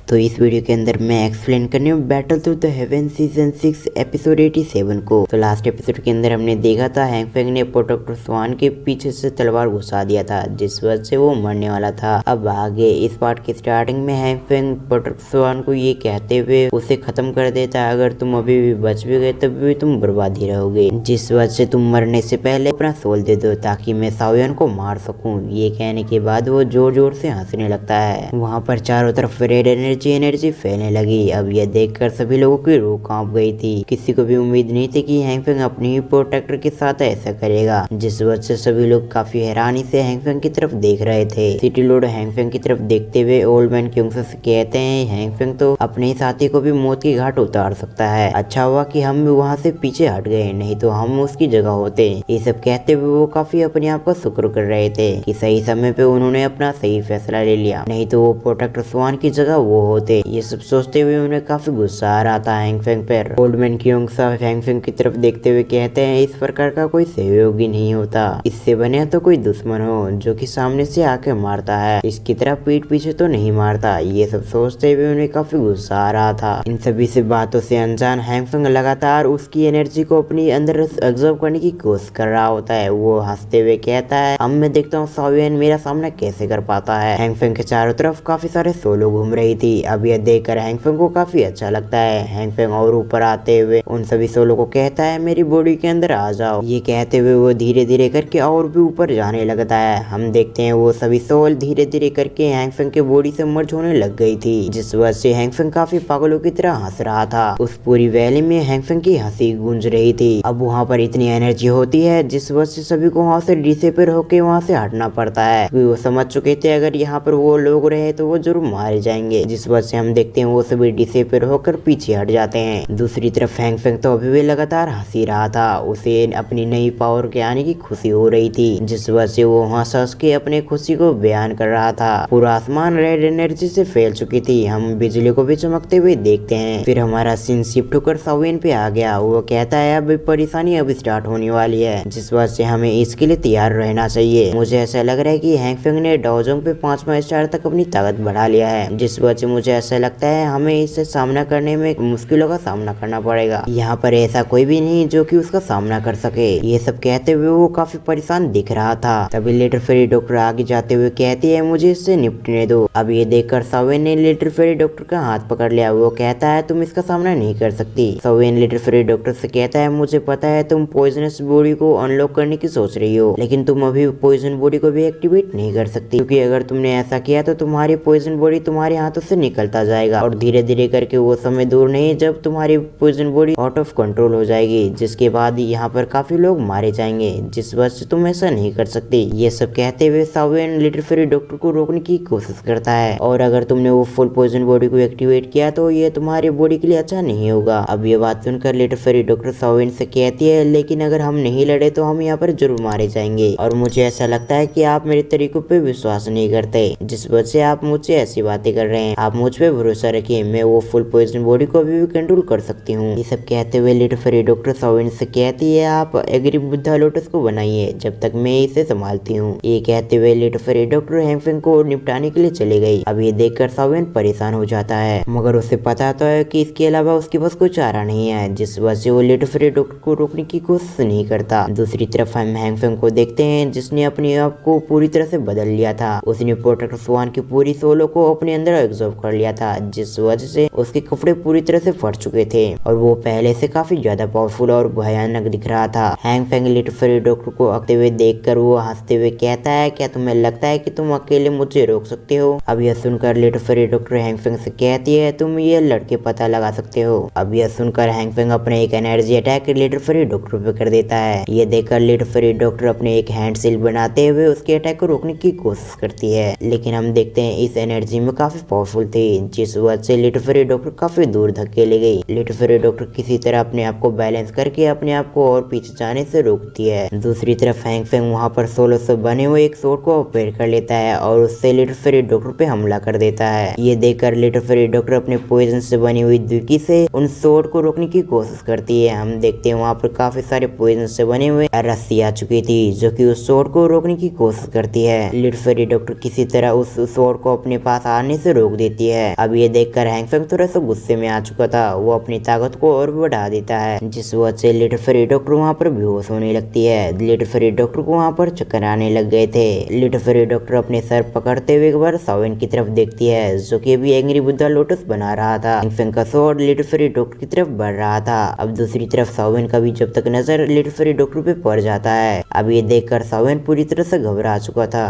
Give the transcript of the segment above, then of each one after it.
तो इस वीडियो के अंदर मैं एक्सप्लेन करने हूँ battle through the haven season 6 episode 87 को। तो लास्ट एपिसोड के अंदर हमने देखा था हैंग फेंग ने प्रोटेक्टर स्वान के पीछे से तलवार घुसा दिया था, जिस वजह से वो मरने वाला था। अब आगे इस पार्ट की स्टार्टिंग में हैंग फेंग प्रोटेक्टर स्वान को ये कहते हुए उसे खत्म कर देता है, अगर तुम अभी भी बच भी गए तब भी तुम बर्बाद ही रहोगे, जिस वजह से तुम मरने से पहले अपना सोल दे दो ताकि मैं सावियन को मार सकूं। ये कहने के बाद वो जोर जोर से हंसने लगता है। वहाँ पर चारों तरफ रेड एनर्जी फैलने लगी। अब यह देखकर सभी लोगों की रूह कांप गई थी। किसी को भी उम्मीद नहीं थी कि हैंग फेंग अपनी ही प्रोटेक्टर के साथ ऐसा करेगा, जिस वजह से सभी लोग काफी हैरानी से हैंग फेंग की तरफ देख रहे थे। सिटी लॉर्ड हैंग फेंग की तरफ देखते हुए ओल्ड मैन क्योंग से कहते हैं, हैंग फेंग तो अपने ही साथी को भी मौत की घाट उतार सकता है। अच्छा हुआ कि हम भी वहाँ से पीछे हट गए, नहीं तो हम उसकी जगह होते। ये सब कहते हुए वो काफी अपने आप का शुक्र कर रहे थे कि सही समय पे उन्होंने अपना सही फैसला ले लिया, नहीं तो वो प्रोटेक्टर स्वान की जगह वो होते। ये सब सोचते हुए उन्हें काफी गुस्सा आ रहा था हैंग फेंग पर। ओल्ड मैन क्योंग साहब हैंग फेंग की तरफ देखते हुए कहते हैं, इस प्रकार का कोई सहयोगी नहीं होता, इससे बने तो कोई दुश्मन हो जो कि सामने से आके मारता है, इसकी तरह पीठ पीछे तो नहीं मारता। ये सब सोचते हुए उन्हें काफी गुस्सा आ रहा था। इन सभी से बातों से अनजान हैंग फेंग लगातार उसकी एनर्जी को अपनी अंदर ऑब्जर्व करने की कोशिश कर रहा होता है। वो हंसते हुए कहता है, अब मैं देखता हूँ सावियन मेरा सामना कैसे कर पाता है। हैंग फेंग के चारों तरफ काफी सारे सोलो घूम रही थी। अब यह देखकर हैंग फेंग को काफी अच्छा लगता है। हैंग फेंग और ऊपर आते हुए उन सभी सोलो को कहता है, मेरी बॉडी के अंदर आ जाओ। ये कहते हुए वो धीरे धीरे करके और भी ऊपर जाने लगता है। हम देखते हैं वो सभी सोल धीरे धीरे करके हैंग फेंग के बॉडी से मर्ज होने लग गई थी, जिस वजह से हैंग फेंग काफी पागलों की तरह हंस रहा था। उस पूरी वैली में हैंग फेंग की हंसी गूंज रही थी। अब वहाँ पर इतनी एनर्जी होती है जिस वजह से सभी को वहाँ से डिसेपियर होके वहाँ से हटना पड़ता है, क्योंकि वो समझ चुके थे अगर यहाँ पर वो लोग रहे तो वो जरूर मारे जाएंगे, जिस वजह से हम देखते हैं वो सभी डिसेपियर होकर पीछे हट जाते हैं। दूसरी तरफ हैंग फेंग तो अभी भी लगातार हंसी रहा था। उसे अपनी नई पावर के आने की खुशी हो रही थी, जिस वजह से वो हंस हंस के अपने खुशी को बयान कर रहा था। पूरा आसमान रेड एनर्जी से फैल चुकी थी। हम बिजली को भी चमकते हुए देखते हैं। फिर हमारा सीन शिफ्ट होकर सावियन पे आ गया। वो कहता है, अब परेशानी अब स्टार्ट होने वाली है, जिस वजह से हमें इसके लिए तैयार रहना चाहिए। मुझे ऐसा लग रहा है कि हैंग फेंग ने डाओजोंग पे 5वां स्टार तक अपनी ताकत बढ़ा लिया है, जिस वजह से मुझे ऐसा लगता है हमें इससे सामना करने में मुश्किलों का सामना करना पड़ेगा। यहाँ पर ऐसा कोई भी नहीं जो कि उसका सामना कर सके। ये सब कहते हुए वो काफी परेशान दिख रहा था। तभी लिटिल फेरी डॉक्टर आगे जाते हुए कहती है, मुझे इससे निपटने दो। अब ये देखकर सावियन ने लिटिल फेरी डॉक्टर का हाथ पकड़ लिया। वो कहता है, तुम इसका सामना नहीं कर सकती। सावियन लिटिल फेरी डॉक्टर से कहता है, मुझे पता है तुम पॉइजनस बॉडी को अनलॉक करने की सोच रही हो, लेकिन तुम अभी पॉइजन बॉडी को भी एक्टिवेट नहीं कर सकती, क्योंकि अगर तुमने ऐसा किया तो तुम्हारी पॉइजन बॉडी तुम्हारे हाथों से निकलता जाएगा और धीरे धीरे करके वो समय दूर नहीं जब तुम्हारी poison body out of control हो जाएगी, जिसके बाद यहाँ पर काफी लोग मारे जाएंगे, जिस वजह से तुम ऐसा नहीं कर सकती। ये सब कहते हुए सावियन लिटिल फेरी डॉक्टर को रोकने की कोशिश करता है, और अगर तुमने वो फुल पॉइजन बॉडी को एक्टिवेट किया तो ये तुम्हारी बॉडी के लिए अच्छा नहीं होगा। अब ये बात सुनकर लिटिल फेरी डॉक्टर सावियन से कहती है, लेकिन अगर हम नहीं लड़े तो हम यहाँ पर जरूर मारे जाएंगे, और मुझे ऐसा लगता है कि आप मेरे तरीकों पे विश्वास नहीं करते, जिस वजह से आप मुझसे ऐसी बातें कर रहे हैं। आप मुझ पे भरोसा रखिए, मैं वो फुल पॉइजन बॉडी को अभी भी कंट्रोल कर सकती हूँ। ये सब कहते हुए लिटिल फेरी डॉक्टर सावियन से कहती है, आप एग्री बुद्धा लोटस को बनाइए जब तक मैं इसे संभालती हूँ। ये कहते हुए little fairy doctor hang Feng को निपटाने के लिए चले गई। अब ये देखकर सावियन परेशान हो जाता है, मगर उसे पता तो है कि इसके अलावा उसके पास कोई चारा नहीं है, जिस वजह से वो लिटिल फेरी डॉक्टर को रोकने की कोशिश नहीं करता। दूसरी तरफ हम हैंग फेंग को देखते हैं, जिसने अपने आप को पूरी तरह से बदल लिया था। उसने प्रोटेक्टर स्वान की पूरी सोलो को अपने अंदर एब्जॉर्ब कर लिया था, जिस वजह से उसके कपड़े पूरी तरह से फट चुके थे और वो पहले से काफी ज्यादा पावरफुल और भयानक दिख रहा था। Hang Feng little fairy doctor को आते हुए देखकर वो हंसते हुए कहता है, क्या तुम्हें लगता है कि तुम अकेले मुझे रोक सकते हो? अब यह सुनकर little fairy doctor hang Feng से कहती है, तुम ये लड़के पता लगा सकते हो। अब यह सुनकर हैंग फेंग अपने एक energy attack little fairy doctor पे कर देता है। ये देखकर लिटिल फेरी डॉक्टर अपने एक हैंड सील बनाते हुए उसके अटैक को रोकने की कोशिश करती है, लेकिन हम देखते हैं इस एनर्जी में काफी पावरफुल थी, जिस वजह से लिटिल फेरी डॉक्टर काफी दूर धकेली गई। लिटिल फेरी डॉक्टर किसी तरह अपने आप को बैलेंस करके अपने आप को और पीछे जाने से रोकती है। दूसरी तरफ हैंग फेंग वहाँ पर सोलो से बने हुए एक सोर्ड को ऑपरेट कर लेता है और उससे लिटिल फेरी डॉक्टर पे हमला कर देता है। ये देखकर लिटिल फेरी डॉक्टर अपने पॉइजन से बनी हुई दुकी से उन सोर्ड को रोकने की कोशिश करती है। हम देखते हैं वहाँ पर काफी सारे पॉइजन से बने हुए रस्सी आ चुकी थी, जो कि उस सोर्ड को रोकने की कोशिश करती है। लिटिल फेरी डॉक्टर किसी तरह उस सोर्ड को अपने पास आने से रोक देती देती है। अब ये देखकर हैंगफेंग थोड़ा सा गुस्से में आ चुका था, वो अपनी ताकत को और भी बढ़ा देता है, जिस वजह से लिटिल फेरी डॉक्टर वहाँ पर बेहोश होने लगती है। लिटिल फेरी डॉक्टर को वहाँ पर चक्कर आने लग गए थे। लिटिल फेरी डॉक्टर अपने सर पकड़ते हुए एक बार सावेन की तरफ देखती है, जो कि अभी एंग्री बुद्धा लोटस बना रहा था। हैंगफेंग का स्वॉर्ड लिटिल फेरी डॉक्टर की तरफ बढ़ रहा था। अब दूसरी तरफ सावेन का भी जब तक नजर लिटिल फेरी डॉक्टर पे पड़ जाता है। अब ये देखकर सावेन पूरी तरह से घबरा चुका था।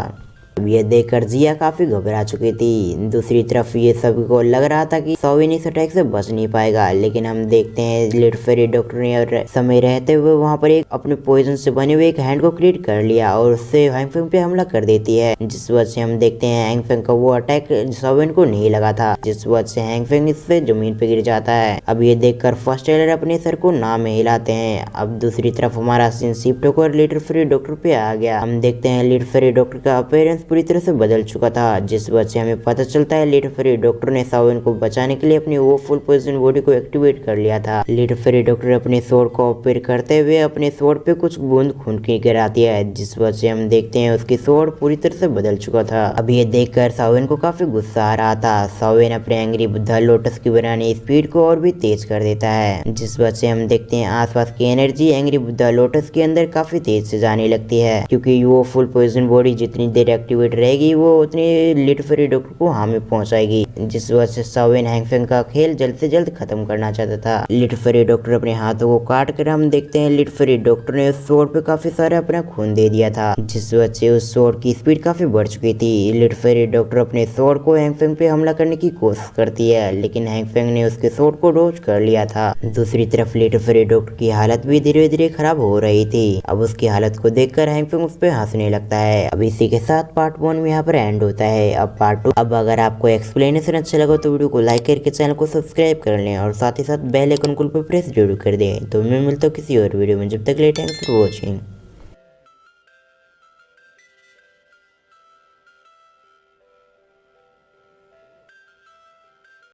अब ये देखकर जिया काफी घबरा चुकी थी। दूसरी तरफ ये सभी को लग रहा था कि सावेन इस अटैक से बच नहीं पाएगा, लेकिन हम देखते हैं लिटिल फेरी डॉक्टर ने और समय रहते हुए वहाँ पर एक अपने पॉइजन से बने हुए एक हैंड को क्रिएट कर लिया और उससे हैंगफेंग पे हमला कर देती है, जिस वजह से हम देखते हैं हैंगफेंग का वो अटैक सावेन को नहीं लगा था, जिस वजह से हैंगफेंग इससे जमीन पे गिर जाता है। अब ये देखकर फर्स्ट टेलर अपने सर को ना में हिलाते हैं। अब दूसरी तरफ हमारा सीन शिफ्ट होकर लिटिल फेरी डॉक्टर पे आ गया। हम देखते हैं लिटिल फेरी डॉक्टर का अपीयरेंस पूरी तरह से बदल चुका था, जिस वजह से हमें पता चलता है लिटिल फेरी डॉक्टर ने सावेन को बचाने के लिए अपनी वो फुल पोजिशन बॉडी को एक्टिवेट कर लिया था। लिटिल फेरी डॉक्टर अपने स्वॉर्ड को ऑपरेट करते हुए अपने स्वॉर्ड पे कुछ बूंद खून की गिराती है, जिस वजह से हम देखते हैं उसकी स्वॉर्ड पूरी तरह से बदल चुका था। अब ये देखकर सावेन को काफी गुस्सा आ रहा था। सावेन अपने एंग्री बुद्धा लोटस की बनाने स्पीड को और भी तेज कर देता है, जिस वजह से हम देखते हैं आसपास की एनर्जी एंग्री बुद्धा लोटस के अंदर काफी तेज से जाने लगती है, क्योंकि वो फुल पोजिशन बॉडी जितनी देर एक्टिवेट रहेगी वो उतनी लिटिल फेरी डॉक्टर को हानि पहुंचाएगी, जिस वजह से सावेन हैंगफेंग का खेल जल्द से जल्द खत्म करना चाहता था। लिटिल फेरी डॉक्टर अपने हाथों को काट कर हम देखते हैं लिटिल फेरी डॉक्टर ने उस स्वॉर्ड पे काफी सारा अपना खून दे दिया था, जिस वजह से उस स्वॉर्ड की स्पीड काफी बढ़ चुकी थी। लिटिल फेरी डॉक्टर अपने स्वॉर्ड को हैंगफेंग पे हमला करने की कोशिश करती है, लेकिन हैंगफेंग ने उसके स्वॉर्ड को डॉज कर लिया था। दूसरी तरफ लिटिल फेरी डॉक्टर की हालत भी धीरे धीरे खराब हो रही थी। अब उसकी हालत को देखकर हैंगफेंग उस पे हंसने लगता है। अब इसी के साथ पार्ट 1 में यहाँ पर एंड होता है। अब पार्ट 2। अब अगर आपको एक्सप्लेनेशन अच्छा लगा तो वीडियो को लाइक करके चैनल को सब्सक्राइब कर लें और साथ ही साथ बेल आइकन को प्रेस जरूर कर दें। तो मैं मिलता हूँ किसी और वीडियो में, जब तक ले थैंक्स फॉर वॉचिंग।